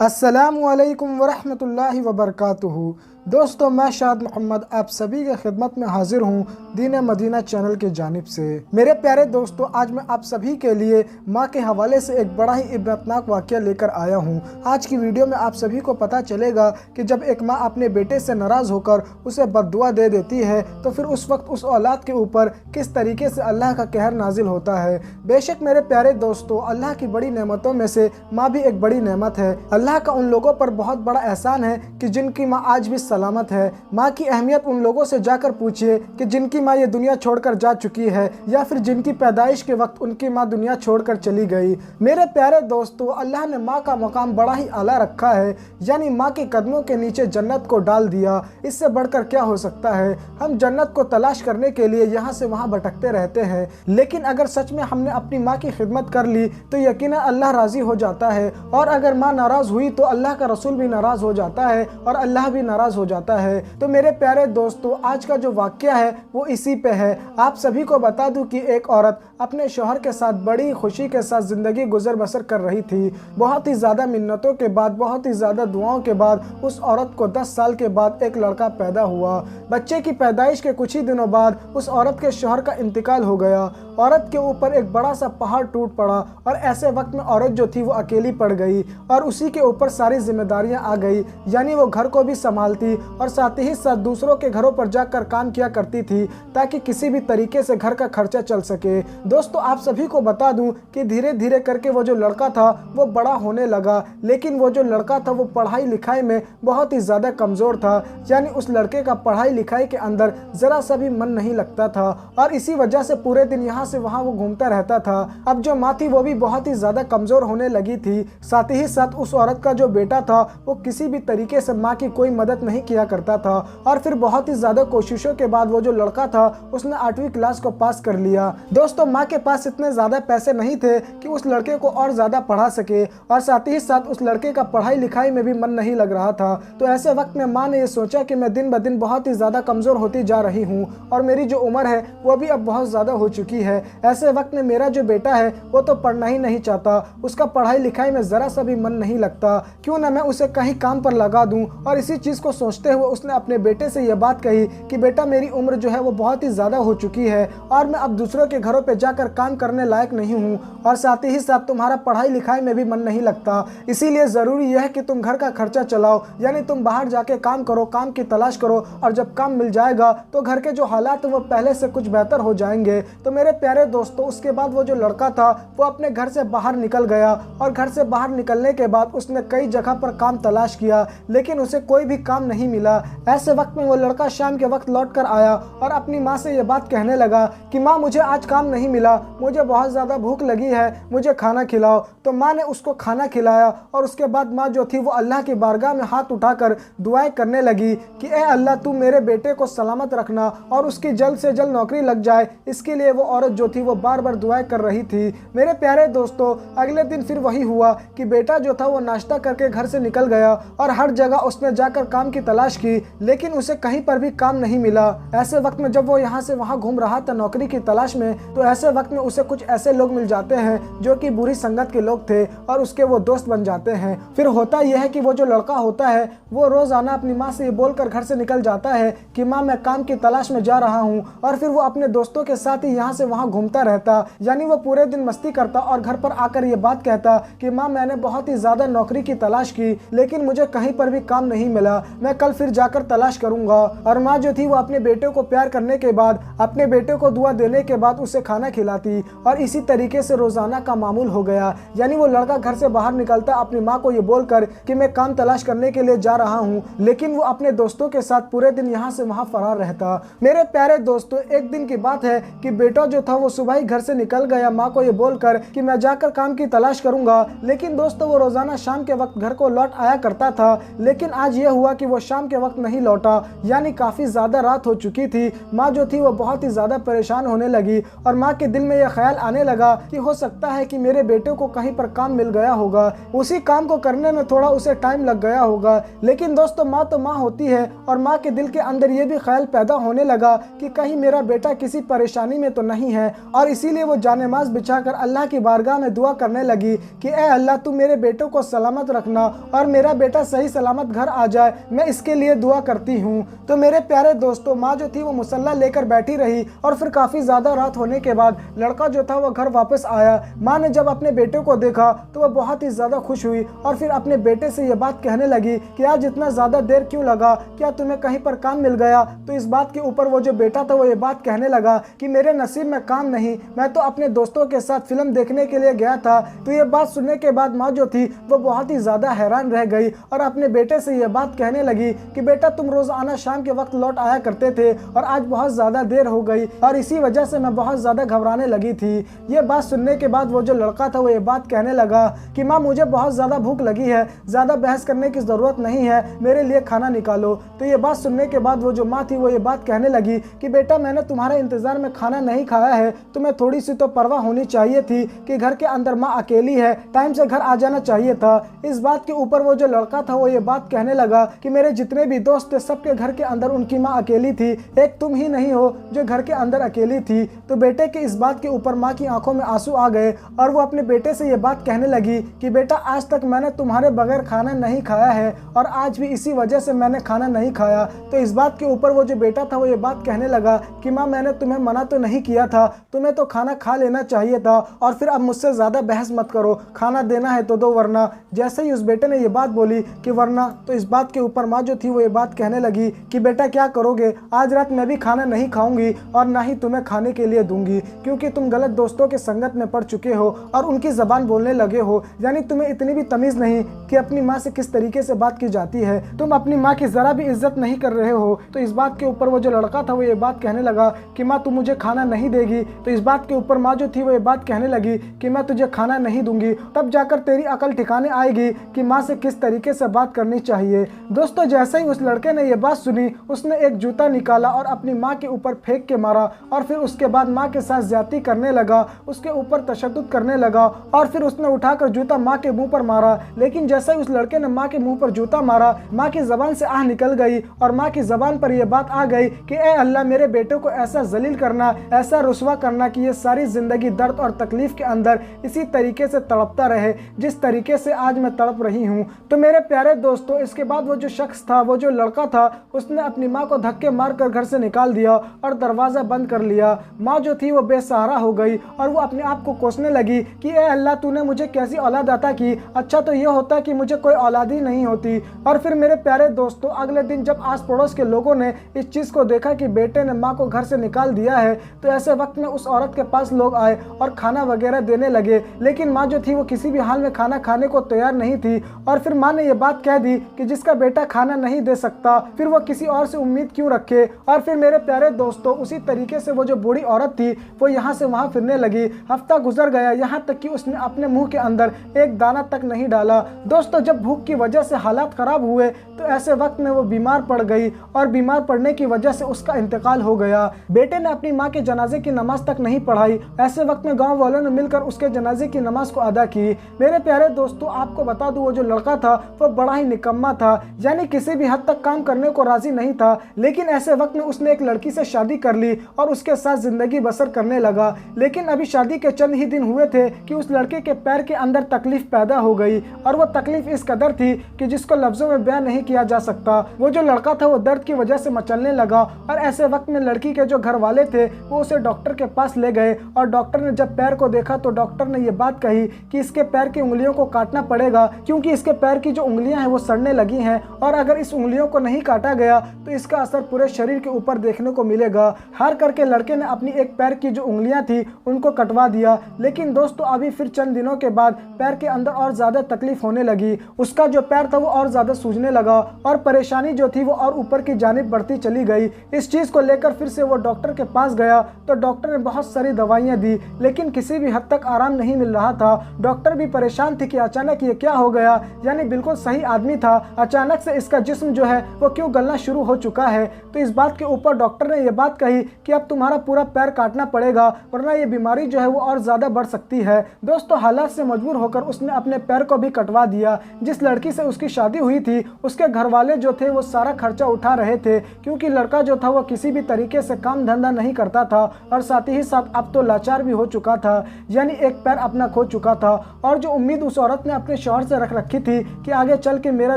अस्सलामुअलैकुम वरहमतुल्लाहि वबरकातुहू। दोस्तों, मैं शाद मोहम्मद आप सभी के खिदमत में हाजिर हूँ दीन मदीना चैनल के जानिब से। मेरे प्यारे दोस्तों, आज मैं आप सभी के लिए माँ के हवाले से एक बड़ा ही इबरतनाक वाक़या लेकर आया हूँ। आज की वीडियो में आप सभी को पता चलेगा कि जब एक माँ अपने बेटे से नाराज़ होकर उसे बद्दुआ दे देती है तो फिर उस वक्त उस औलाद के ऊपर किस तरीके से अल्लाह का कहर नाजिल होता है। बेशक मेरे प्यारे दोस्तों, अल्लाह की बड़ी नेमतों में से माँ भी एक बड़ी नेमत है। अल्लाह का उन लोगों पर बहुत बड़ा एहसान है कि जिनकी माँ आज भी सलामत है। माँ की अहमियत उन लोगों से जाकर पूछिए कि जिनकी माँ ये दुनिया छोड़कर जा चुकी है या फिर जिनकी पैदाइश के वक्त उनकी माँ दुनिया छोड़कर चली गई। मेरे प्यारे दोस्तों, अल्लाह ने माँ का मकाम बड़ा ही आला रखा है, यानी माँ के कदमों के नीचे जन्नत को डाल दिया। इससे बढ़कर क्या हो सकता है। हम जन्नत को तलाश करने के लिए यहाँ से वहाँ भटकते रहते हैं, लेकिन अगर सच में हमने अपनी माँ की खिदमत कर ली तो यकीनन अल्लाह राज़ी हो जाता है, और अगर माँ नाराज़ हुई तो अल्लाह का रसूल भी नाराज़ हो जाता है और अल्लाह भी नाराज़ हो जाता है। तो मेरे प्यारे दोस्तों, आज का जो वाक़या है वो इसी पे है। आप सभी को बता दूं कि एक औरत अपने शौहर के साथ बड़ी खुशी के साथ ज़िंदगी गुजर बसर कर रही थी। बहुत ही ज़्यादा मिन्नतों के बाद, बहुत ही ज़्यादा दुआओं के बाद उस औरत को 10 साल के बाद एक लड़का पैदा हुआ। बच्चे की पैदाइश के कुछ ही दिनों बाद उस औरत के शौहर का इंतकाल हो गया। औरत के ऊपर एक बड़ा सा पहाड़ टूट पड़ा और ऐसे वक्त में औरत जो थी वो अकेली पड़ गई और उसी के ऊपर सारी जिम्मेदारियां आ गई, यानी वो घर को भी संभालती और साथ ही साथ दूसरों के घरों पर जाकर काम किया करती थी ताकि किसी भी तरीके से घर का खर्चा चल सके। दोस्तों, आप सभी को बता दूं कि धीरे धीरे करके वो जो लड़का था वो बड़ा होने लगा, लेकिन वो जो लड़का था वो पढ़ाई लिखाई में बहुत ही ज़्यादा कमज़ोर था, यानी उस लड़के का पढ़ाई लिखाई के अंदर ज़रा सा भी मन नहीं लगता था और इसी वजह से पूरे दिन यहाँ से वहाँ वो घूमता रहता था। अब जो माँ थी वो भी बहुत ही ज़्यादा कमज़ोर होने लगी थी। साथ ही साथ उस औरत का जो बेटा था वो किसी भी तरीके से माँ की कोई मदद नहीं किया करता था और फिर बहुत ही ज़्यादा कोशिशों के बाद वो जो लड़का था उसने 8वीं क्लास को पास कर लिया। दोस्तों, माँ के पास इतने ज़्यादा पैसे नहीं थे कि उस लड़के को और ज़्यादा पढ़ा सके और साथ ही साथ उस लड़के का पढ़ाई लिखाई में भी मन नहीं लग रहा था। तो ऐसे वक्त में माँ ने ये सोचा कि मैं दिन ब दिन बहुत ही ज़्यादा कमज़ोर होती जा रही हूँ और मेरी जो उम्र है वो भी अब बहुत ज़्यादा हो चुकी है। ऐसे वक्त में मेरा जो बेटा है वो तो पढ़ना ही नहीं चाहता, उसका पढ़ाई लिखाई में ज़रा सा भी मन नहीं लगता, क्यों ना मैं उसे कहीं काम पर लगा दूं। और इसी चीज़ को सोचते हुए उसने अपने बेटे से यह बात कही कि बेटा, मेरी उम्र जो है वो बहुत ही ज़्यादा हो चुकी है और मैं अब दूसरों के घरों पे जाकर काम करने लायक नहीं हूँ और साथ ही साथ तुम्हारा पढ़ाई लिखाई में भी मन नहीं लगता, इसीलिए ज़रूरी यह है कि तुम घर का खर्चा चलाओ, यानी तुम बाहर जाके काम करो, काम की तलाश करो और जब काम मिल जाएगा तो घर के जो हालात वो पहले से कुछ बेहतर हो जाएंगे। तो मेरे प्यारे दोस्तों, उसके बाद वो जो लड़का था वो अपने घर से बाहर निकल गया और घर से बाहर निकलने के बाद उसने कई जगह पर काम तलाश किया, लेकिन उसे कोई भी काम नहीं मिला। ऐसे वक्त में वो लड़का शाम के वक्त लौट कर आया और अपनी माँ से ये बात कहने लगा कि माँ, मुझे आज काम नहीं मिला, मुझे बहुत ज़्यादा भूख लगी है, मुझे खाना खिलाओ। तो माँ ने उसको खाना खिलाया और उसके बाद माँ जो थी वो अल्लाह की बारगाह में हाथ उठाकर दुआएं करने लगी कि ए अल्लाह, तू मेरे बेटे को सलामत रखना और उसकी जल्द से जल्द नौकरी लग जाए। इसके लिए वो औरत जो थी वो बार बार दुआएं कर रही थी। मेरे प्यारे दोस्तों, अगले दिन फिर वही हुआ कि बेटा जो था वो नाश्ता करके घर से निकल गया और हर जगह उसने जाकर काम की तलाश की, लेकिन उसे कहीं पर भी काम नहीं मिला। ऐसे वक्त में जब वो यहाँ से वहाँ घूम रहा था नौकरी की तलाश में, तो ऐसे वक्त में उसे कुछ ऐसे लोग मिल जाते हैं जो कि बुरी संगत के लोग थे और उसके वो दोस्त बन जाते हैं। फिर होता यह है कि वो जो लड़का होता है वो रोज़ाना अपनी माँ से ये बोलकर घर से निकल जाता है कि माँ, मैं काम की तलाश में जा रहा हूँ, और फिर वो अपने दोस्तों के साथ ही यहाँ से वहाँ घूमता रहता, यानी वो पूरे दिन मस्ती करता और घर पर आकर ये बात कहता कि माँ, मैंने बहुत ही ज़्यादा नौकरी की तलाश की लेकिन मुझे कहीं पर भी काम नहीं मिला, मैं कल फिर जाकर तलाश करूँगा। और माँ जो थी वो अपने बेटे को प्यार करने के बाद, अपने बेटे को दुआ देने के बाद उसे खाना खिलाती और इसी तरीके से रोज़ाना का मामूल हो गया। यानी वो लड़का घर से बाहर निकलता अपनी माँ को ये बोलकर कि मैं काम तलाश करने के लिए जा रहा हूँ, लेकिन वो अपने दोस्तों के साथ पूरे दिन यहाँ से वहाँ फरार रहता। मेरे प्यारे दोस्तों, एक दिन की बात है कि बेटा जो था वो सुबह ही घर से निकल गया माँ को ये बोलकर कि मैं जाकर काम की तलाश करूंगा, लेकिन दोस्तों वो रोज़ाना शाम के वक्त घर को लौट आया करता था। लेकिन आज ये हुआ कि वो शाम के वक्त नहीं लौटा, यानी काफ़ी ज़्यादा रात हो चुकी थी। माँ जो थी वो बहुत ही ज़्यादा परेशान होने लगी और माँ के दिल में यह ख्याल आने लगा कि हो सकता है कि मेरे बेटे को कहीं पर काम मिल गया होगा, उसी काम को करने में थोड़ा उसे टाइम लग गया होगा। लेकिन दोस्तों माँ तो माँ होती है और माँ के दिल के अंदर ये भी ख्याल पैदा होने लगा कि कहीं मेरा बेटा किसी परेशानी में तो नहीं है, और इसीलिए वो जानेमाज बिछाकर अल्लाह की बारगाह में दुआ करने लगी कि ए अल्लाह तू मेरे बेटे को सलामत रखना और मेरा बेटा सही सलामत घर आ जाए, मैं इसके लिए दुआ करती हूँ। तो मेरे प्यारे दोस्तों माँ जो थी वो मुसल्ला लेकर बैठी रही और फिर काफ़ी ज़्यादा रात होने के बाद लड़का जो था वो घर वापस आया। माँ ने जब अपने बेटे को देखा तो वह बहुत ही ज़्यादा खुश हुई और फिर अपने बेटे से ये बात कहने लगी कि आज इतना ज़्यादा देर क्यों लगा, क्या तुम्हें कहीं पर काम मिल गया? तो इस बात के ऊपर वो जो बेटा था वो ये बात कहने लगा कि मेरे नसीब में काम नहीं, मैं तो अपने दोस्तों के साथ फिल्म देखने के लिए गया था। तो ये बात सुनने के बाद माँ जो थी वो बहुत ही ज़्यादा हैरान रह गई और अपने बेटे से ये बात कहने लगी कि बेटा तुम रोज़ाना शाम के वक्त लौट आया करते थे और आज बहुत ज़्यादा देर हो गई और इसी वजह से मैं बहुत ज़्यादा घबराने लगी थी। ये बात सुनने के बाद वो जो लड़का था वो ये बात कहने लगा कि माँ मुझे बहुत ज़्यादा भूख लगी है, ज़्यादा बहस करने की ज़रूरत नहीं है, मेरे लिए खाना निकालो। तो ये बात सुनने के बाद वो जो माँ थी वो ये बात कहने लगी कि बेटा मैंने तुम्हारे इंतज़ार में खाना नहीं खाया है, तुम्हें थोड़ी सी तो परवाह होनी चाहिए थी कि घर के अंदर माँ अकेली है, टाइम से घर आ जाना चाहिए था। इस बात के ऊपर वो जो लड़का था वो ये बात कहने लगा कि मेरे जितने भी दोस्त थे सबके घर के अंदर उनकी माँ अकेली थी, एक तुम ही नहीं हो जो घर के अंदर अकेली थी। तो बेटे के इस बात के ऊपर माँ की आंखों में आंसू आ गए और वो अपने बेटे से ये बात कहने लगी कि बेटा आज तक मैंने तुम्हारे बगैर खाना नहीं खाया है और आज भी इसी वजह से मैंने खाना नहीं खाया। तो इस बात के ऊपर वो जो बेटा था वो ये बात कहने लगा कि माँ मैंने तुम्हें मना तो नहीं किया था, तुम्हें तो खाना खा लेना चाहिए था और फिर अब मुझसे ज़्यादा बहस मत करो, खाना देना है तो दो वरना। जैसे ही उस बेटे ने ये बात बोली कि वरना, तो इस बात के ऊपर माँ जो थी वो ये बात कहने लगी कि बेटा क्या करोगे, आज रात मैं भी खाना नहीं खाऊंगी और ना ही तुम्हें खाने के लिए दूंगी, क्योंकि तुम गलत दोस्तों के संगत में पड़ चुके हो और उनकी ज़बान बोलने लगे हो, यानी तुम्हें इतनी भी तमीज़ नहीं कि अपनी माँ से किस तरीके से बात की जाती है, तुम अपनी माँ की ज़रा भी इज्जत नहीं कर रहे हो। तो इस बात के ऊपर वो जो लड़का था वो ये बात कहने लगा कि माँ तुम मुझे खाना नहीं देगी। तो इस बात के ऊपर माँ जो थी वो ये बात कहने लगी कि मैं तुझे खाना नहीं दूंगी, तब जाकर तेरी अकल ठिकाने आएगी कि माँ से किस तरीके से बात करनी चाहिए। दोस्तों जैसे ही उस लड़के ने ये बात सुनी उसने एक जूता निकाला और अपनी माँ के ऊपर फेंक के मारा और फिर उसके बाद माँ के साथ ज्यादती करने लगा, उसके ऊपर तशद्दुद करने लगा और फिर उसने उठाकर जूता माँ के मुंह पर मारा। लेकिन जैसे ही उस लड़के ने माँ के मुंह पर जूता मारा माँ की ज़बान से आह निकल गई और माँ की ज़बान पर यह बात आ गई कि ए अल्लाह मेरे बेटे को ऐसा जलील करना, ऐसा रुसवा करना कि ये सारी ज़िंदगी दर्द और तकलीफ़ के अंदर इसी तरीके से तड़पता रहे जिस तरीके से आज मैं तड़प रही हूँ। तो मेरे प्यारे दोस्तों इसके बाद वो जो शख्स था, वो जो लड़का था, उसने अपनी माँ को धक्के मार कर घर से निकाल दिया और दरवाज़ा बंद कर लिया। माँ जो थी वो बेसहारा हो गई और वो अपने आप को कोसने लगी कि ए अल्लाह तूने मुझे कैसी औलाद अता की, अच्छा तो ये होता कि मुझे कोई औलाद ही नहीं होती। और फिर मेरे प्यारे दोस्तों अगले दिन जब आस पड़ोस के लोगों ने इस चीज़ को देखा कि बेटे ने माँ को घर से निकाल दिया है तो ऐसे वक्त में उस औरत के पास लोग आए और खाना वगैरह देने लगे, लेकिन माँ जो थी वो किसी भी हाल में खाना खाने को तैयार नहीं थी। और फिर माँ ने ये बात कह दी कि जिसका बेटा खाना नहीं दे सकता फिर वो किसी और से उम्मीद क्यों रखे। और फिर मेरे प्यारे दोस्तों उसी तरीके से वो जो बूढ़ी औरत थी वो यहाँ से वहाँ फिरने लगी। हफ्ता गुजर गया, यहाँ तक कि उसने अपने मुंह के अंदर एक दाना तक नहीं डाला। दोस्तों जब भूख की वजह से हालात ख़राब हुए तो ऐसे वक्त में वो बीमार पड़ गई और बीमार पड़ने की वजह से उसका इंतकाल हो गया। बेटे ने अपनी माँ के जनाजे की नमाज तक नहीं पढ़ाई, ऐसे वक्त में गाँव वालों ने मिलकर उसके जनाजे की नमाज को अदा की। मेरे प्यारे दोस्तों आपको बता दूं वो जो लड़का था वो बड़ा ही निकम्मा था, यानी किसी भी हद तक काम करने को राजी नहीं था, लेकिन ऐसे वक्त में उसने एक लड़की से शादी कर ली और उसके साथ जिंदगी बसर करने लगा। लेकिन अभी शादी के चंद ही दिन हुए थे कि उस लड़के के पैर के अंदर तकलीफ पैदा हो गई और वो तकलीफ इस कदर थी कि जिसको लफ्जों में बयान नहीं किया जा सकता। वो जो लड़का था वो दर्द की वजह से मचलने लगा और ऐसे वक्त में लड़की के जो घर वाले थे वो उसे डॉक्टर के पास ले गए और डॉक्टर ने जब पैर को देखा तो डॉक्टर ने ये बात कही कि इसके पैर की उंगलियों को काटना पड़ेगा, क्योंकि इसके पैर की जो उंगलियां हैं वो सड़ने लगी हैं और अगर इस उंगलियों को नहीं काटा गया तो इसका असर पूरे शरीर के ऊपर देखने को मिलेगा। हार करके लड़के ने अपनी एक पैर की जो उंगलियां थी उनको कटवा दिया। लेकिन दोस्तों अभी फिर चंद दिनों के बाद पैर के अंदर और ज़्यादा तकलीफ होने लगी, उसका जो पैर था वो और ज़्यादा सूजने लगा और परेशानी जो थी वो और ऊपर की जानिब बढ़ती चली गई। इस चीज़ को लेकर फिर से वो डॉक्टर के पास गया तो डॉक्टर ने बहुत सारी दवाइयाँ दी, लेकिन किसी भी हद तक आराम नहीं मिल रहा था। डॉक्टर भी परेशान थी कि अचानक ये क्या हो गया, यानी बिल्कुल सही आदमी था, अचानक से इसका जिस्म जो है वो क्यों गलना शुरू हो चुका है। तो इस बात के ऊपर डॉक्टर ने ये बात कही कि अब तुम्हारा पूरा पैर काटना पड़ेगा, वरना ये बीमारी जो है वो और ज़्यादा बढ़ सकती है। दोस्तों हालात से मजबूर होकर उसने अपने पैर को भी कटवा दिया। जिस लड़की से उसकी शादी हुई थी उसके घर वाले जो थे वो सारा खर्चा उठा रहे थे, क्योंकि लड़का जो था वो किसी भी तरीके से काम धंधा नहीं करता था और साथ ही साथ अब तो लाचार भी हो चुका था, यानी एक पैर अपना खो चुका था। और जो उम्मीद उस औरत ने अपने शौहर से रख रखी थी कि आगे चल के मेरा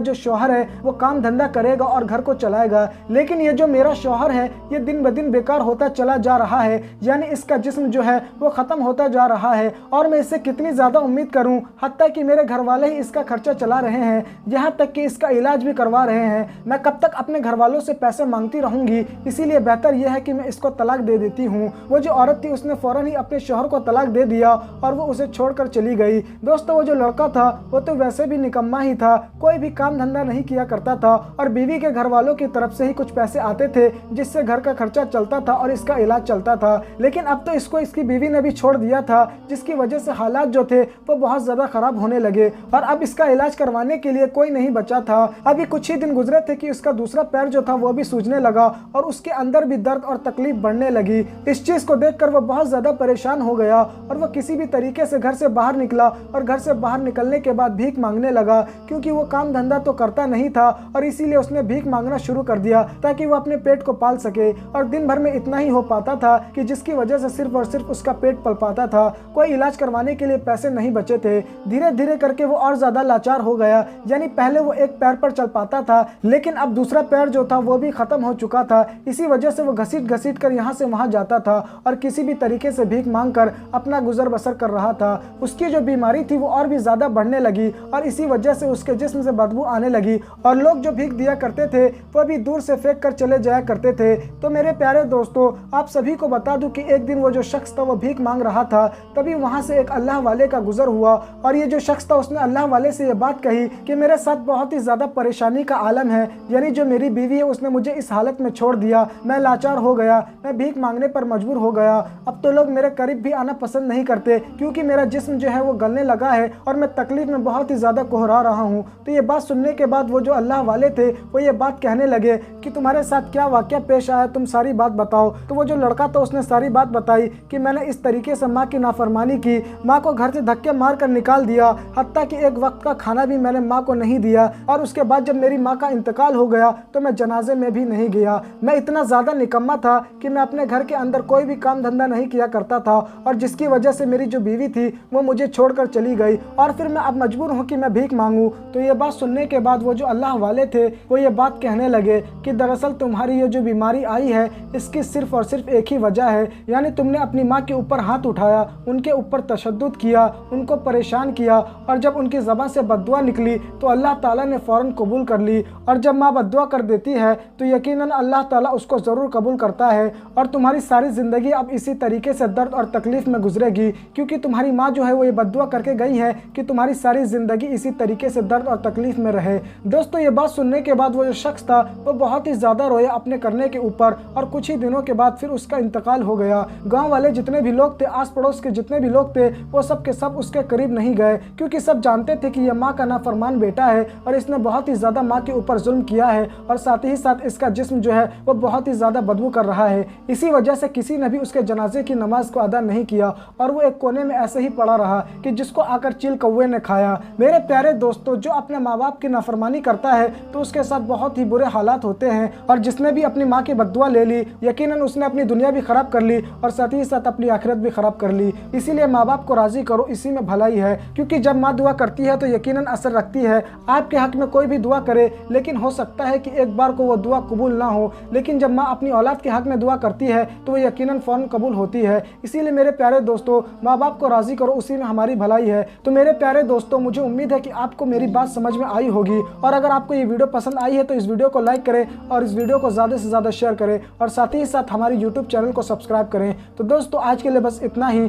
जो शौहर है वो काम धंधा करेगा और घर को चलाएगा, लेकिन ये जो मेरा शौहर है ये दिन ब दिन बेकार होता चला जा रहा है, यानी इसका जिस्म जो है वो ख़त्म होता जा रहा है और मैं इससे कितनी ज़्यादा उम्मीद करूं, हत्ता कि मेरे घर वाले ही इसका खर्चा चला रहे हैं, यहाँ तक कि इसका इलाज भी करवा रहे हैं। मैं कब तक अपने घर वालों से पैसे मांगती रहूंगी, इसीलिए बेहतर यह है कि मैं इसको तलाक दे देती हूँ। वो जो औरत थी उसने फ़ौरन ही अपने शौहर को तलाक दे दिया और वो उसे छोड़कर चली गई। दोस्तों वो जो लड़का था वो तो वैसे भी निकम्मा ही था, कोई भी काम धंधा नहीं किया करता था और बीवी के घर वालों की तरफ से ही कुछ पैसे आते थे जिससे घर का खर्चा चलता था और इसका इलाज चलता था। लेकिन अब तो इसको इसकी बीवी ने भी छोड़ दिया था, जिसकी वजह से हालात जो थे वो बहुत ज़्यादा ख़राब होने लगे और अब इसका इलाज करवाने के लिए कोई नहीं बचा था। अभी कुछ ही दिन गुजरे थे कि उसका दूसरा पैर जो था वो भी सूजने लगा और उसके अंदर भी दर्द और तकलीफ बढ़ने लगी। इस चीज़ को देखकर वो बहुत ज़्यादा परेशान हो गया और वो किसी भी तरीके से घर से बाहर निकला और घर से बाहर निकलने के बाद भीख मांगने लगा, क्योंकि वो काम धंधा तो करता नहीं था और इसीलिए उसने भीख मांगना शुरू कर दिया ताकि वो अपने पेट को पाल सके। और दिन भर में इतना ही हो पाता था कि जिसकी वजह से सिर्फ और सिर्फ उसका पेट पल पाता था, कोई इलाज करवाने के लिए पैसे नहीं बचे थे। धीरे धीरे करके वो और ज़्यादा लाचार हो गया, यानी पहले वो एक पैर पर चल पाता था लेकिन अब दूसरा पैर जो था वो भी ख़त्म हो चुका था। इसी वजह से वो घसीट घसीट कर यहाँ से वहाँ जाता था और किसी भी तरीके से भीख मांग कर अपना गुजर बसर कर रहा था। उसकी जो बीमारी थी वो और भी ज़्यादा बढ़ने लगी और इसी वजह से उसके जिस्म से बदबू आने लगी और लोग जो भीख दिया करते थे वो भी दूर से फेंक कर चले जाया करते थे। तो मेरे प्यारे दोस्तों आप सभी को बता दूं कि एक दिन वो जो शख्स था वो भीख मांग रहा था, तभी वहाँ से एक अल्लाह वाले का गुजर हुआ और ये जो शख्स था उसने अल्लाह वाले से ये बात कही कि मेरे साथ बहुत ही ज़्यादा परेशानी का आलम है, यानी जो मेरी बीवी है उसने मुझे इस हालत में छोड़ दिया, मैं लाचार हो गया, मैं भीख मांगने पर मजबूर हो गया। अब तो लोग मेरे करीब भी आना पसंद नहीं करते क्योंकि मेरा जिस्म जो है वो गलने लगा है और मैं तकलीफ में बहुत ही ज़्यादा कोहरा रहा हूँ। तो ये बात सुनने के बाद वो जो अल्लाह वाले थे वो ये बात कहने लगे कि तुम्हारे साथ क्या वाक़या पेश आया, तुम सारी बात बताओ। तो वो जो लड़का था उसने सारी बात बताई कि मैंने इस तरीके से माँ की नाफरमानी की, माँ को घर से धक्के मार कर निकाल दिया, हत्ता कि एक वक्त का खाना भी मैंने माँ को नहीं दिया और उसके बाद जब मेरी माँ का इंतकाल हो गया तो मैं जनाजे में भी नहीं गया। मैं इतना ज़्यादा निकम्मा था कि मैं अपने घर के अंदर कोई भी काम धंधा नहीं किया करता था और जिसकी वजह से मेरी जो बीवी थी वो मुझे छोड़कर चली गई और फिर मैं अब मजबूर हूँ कि मैं भीख मांगूँ। तो ये बात सुनने के बाद वो जो अल्लाह वाले थे वो ये बात कहने लगे कि दरअसल तुम्हारी ये जो बीमारी आई है इसकी सिर्फ और सिर्फ एक ही वजह है, यानी तुमने अपनी माँ के ऊपर हाथ उठाया, उनके ऊपर तशद्दुद किया, उनको परेशान किया और जब उनकी ज़बान से बद्दुआ निकली तो अल्लाह ताला ने फ़ौरन कबूल कर ली। और जब माँ बद्दुआ कर देती है तो यकीनन अल्लाह ताला उसको ज़रूर कबूल करता है और तुम्हारी सारी ज़िंदगी अब इसी तरीके से दर्द और तकलीफ़ में गुजरेगी, क्योंकि तुम्हारी माँ जो है वो ये बद्दुआ करके गई है कि तुम्हारी सारी ज़िंदगी इसी तरीके से दर्द और तकलीफ़ में रहे। दोस्तों ये बात सुनने के बाद वो जो शख्स था वो बहुत ही ज़्यादा रोया अपने करने के ऊपर और कुछ ही दिनों के बाद फिर उसका इंतकाल हो गया। गांव वाले जितने भी लोग थे, आस पड़ोस के जितने भी लोग थे, वो सब के सब उसके करीब नहीं गए क्योंकि सब जानते थे कि यह माँ का नाफरमान बेटा है और इसने बहुत ही ज़्यादा माँ के ऊपर जुल्म किया है और साथ ही साथ इसका जिस्म जो है वो बहुत ही ज़्यादा बदबू कर रहा है। इसी वजह से किसी ने भी उसके जनाजे की नमाज को अदा नहीं किया और वो एक कोने में ऐसे ही पड़ा रहा कि जिसको आकर चील कौवे ने खाया। मेरे प्यारे दोस्तों जो अपने माँ बाप की नाफरमानी करता है तो उसके साथ बहुत ही बुरे हालात होते हैं और जिसने भी अपनी माँ की बद्दुआ ले ली यकीनन उसने अपनी दुनिया भी ख़राब कर ली और साथ ही साथ अपनी आखिरत भी ख़राब कर ली। इसीलिए माँ बाप को राज़ी करो, इसी में भलाई है, क्योंकि जब माँ दुआ करती है तो यकीनन असर रखती है। आपके हक में कोई भी दुआ करे लेकिन हो सकता है कि एक बार को वो दुआ कबूल ना हो, लेकिन जब माँ अपनी औलाद के हक में दुआ करती है तो वो यकीनन फ़ौरन कबूल होती है। इसीलिए मेरे प्यारे दोस्तों माँ बाप को राज़ी करो, उसी में हमारी भलाई है। तो मेरे प्यारे दोस्तों मुझे उम्मीद है कि आपको मेरी बात समझ में आई होगी और अगर आपको ये वीडियो पसंद आई है तो इस वीडियो को लाइक करें और इस वीडियो को ज़्यादा से ज़्यादा शेयर करें और साथ ही साथ हमारे YouTube चैनल को सब्सक्राइब करें। तो दोस्तों आज के लिए बस इतना ही।